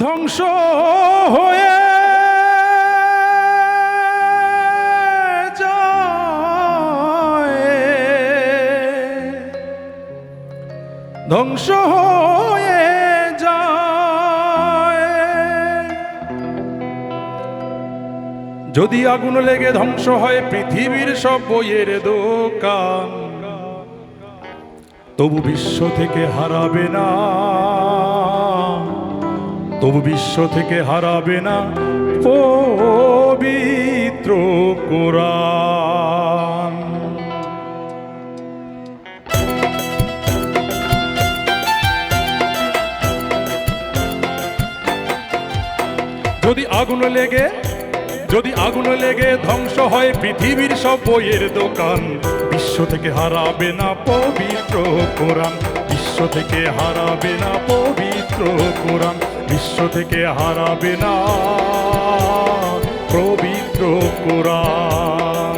ধ্বংস হয়ে ধ্বংস হয়ে যায়। যদি আগুন লেগে ধ্বংস হয় পৃথিবীর সব বইয়ের দোকান, তবু বিশ্ব থেকে হারাবে না, তবু বিশ্ব থেকে হারাবে না পবিত্র কোরআন। যদি আগুন লেগে ধ্বংস হয় পৃথিবীর সব বইয়ের দোকান, বিশ্ব থেকে হারাবে না পবিত্র কোরআন, বিশ্ব থেকে হারাবে না পবিত্র কোরআন, বিশ্ব থেকে হারাবে না পবিত্র কোরআন।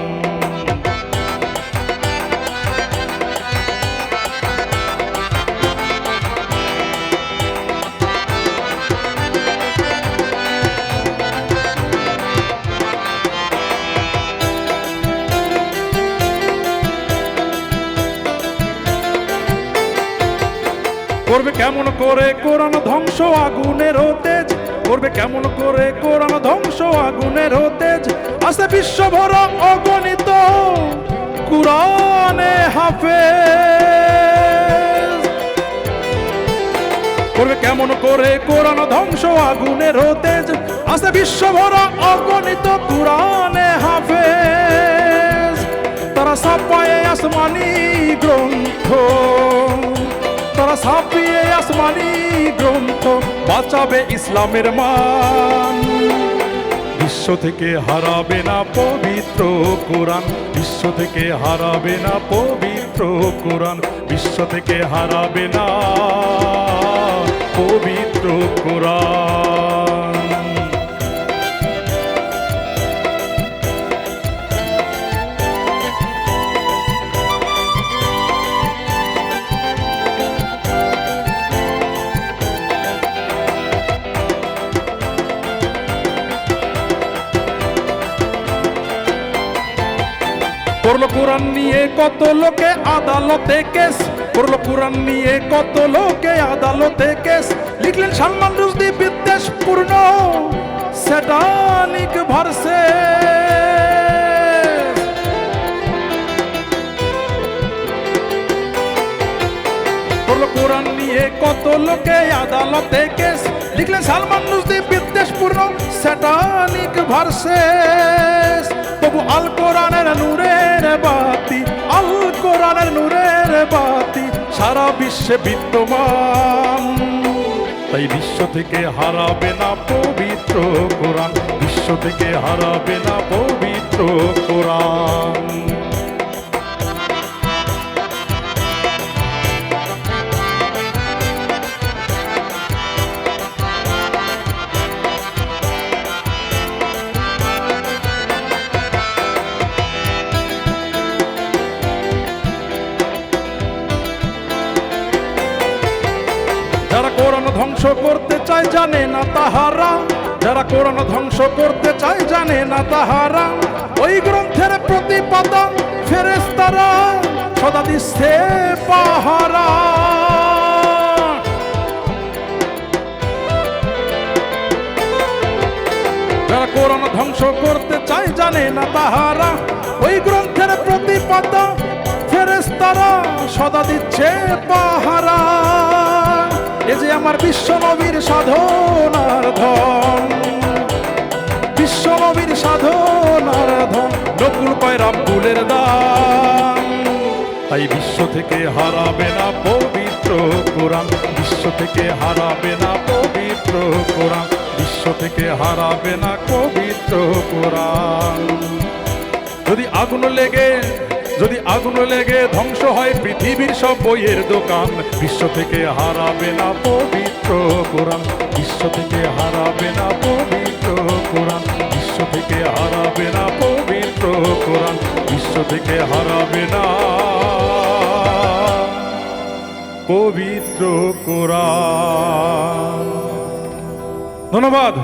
করবে কেমন করে কোরআন ধ্বংস আগুনের তেজ, করবে কেমন করে কোরআন ধ্বংস আগুনের তেজ, আছে বিশ্বভর অগণিত কুরআনে হাফেজ। করবে কেমন করে কোরআন ধ্বংস আগুনের তেজ, আছে বিশ্বভর অগণিত কুরআনে হাফেজ। তারা ছাপায়ে আসমানি গ্রন্থ, তারা ছাপিয়ে আসমানি গ্রন্থ, বাঁচাবে ইসলামের মান। বিশ্ব থেকে হারাবে না পবিত্র কোরআন, বিশ্ব থেকে হারাবে না পবিত্র কোরআন, বিশ্ব থেকে হারাবে না পবিত্র কোরআন। করলো কোরআন নিয়ে কত লোকে আদালতে কেস, করলো কোরআন নিয়ে কত লোকে আদালতে কেস, লিখলেন সালমান রুশদি বিদ্বেষপূর্ণ স্যাটানিক ভার্সে। করলো কোরআন নিয়ে কত লোকে আদালতে কেস, লিখলেন সালমান রুশদি বিদ্বেষপূর্ণ স্যাটানিক ভার্সে। তবু আল কোরআনের নূরের বাতি, আল কোরআনের নূরের বাতি সারা বিশ্বে বিদ্যমান। তাই বিশ্ব থেকে হারাবে না পবিত্র কোরআন, বিশ্ব থেকে হারাবে না পবিত্র কোরআন। যারা কোরআন ধ্বংস করতে চায় জানে না তাহারা, যারা কোরআন ধ্বংস করতে চায় জানে না তাহারা, ওই গ্রন্থের প্রতিপাদা ফেরেশতারা সদা দিচ্ছে পাহারা। যারা কোরআন ধ্বংস করতে চায় জানে না তাহারা, ওই গ্রন্থের প্রতিপাদা ফেরেশতারা সদা দিচ্ছে পাহারা। এ যে আমার বিশ্ব নবীর সাধনার ধন, বিশ্ব নবীর সাধনার ধন, নকুল কয় রাব্বুলের দান। তাই বিশ্ব থেকে হারাবে না পবিত্র কোরআন, বিশ্ব থেকে হারাবে না পবিত্র কোরআন, বিশ্ব থেকে হারাবে না পবিত্র কোরআন। যদি আগুন লেগে ধ্বংস হয় পৃথিবীর সব বইয়ের দোকান, বিশ্ব থেকে হারাবে না পবিত্র কোরআন, বিশ্ব থেকে হারাবে না পবিত্র কোরআন, বিশ্ব থেকে হারাবে না পবিত্র কোরআন, বিশ্ব থেকে হারাবে না পবিত্র কোরআন। ধন্যবাদ।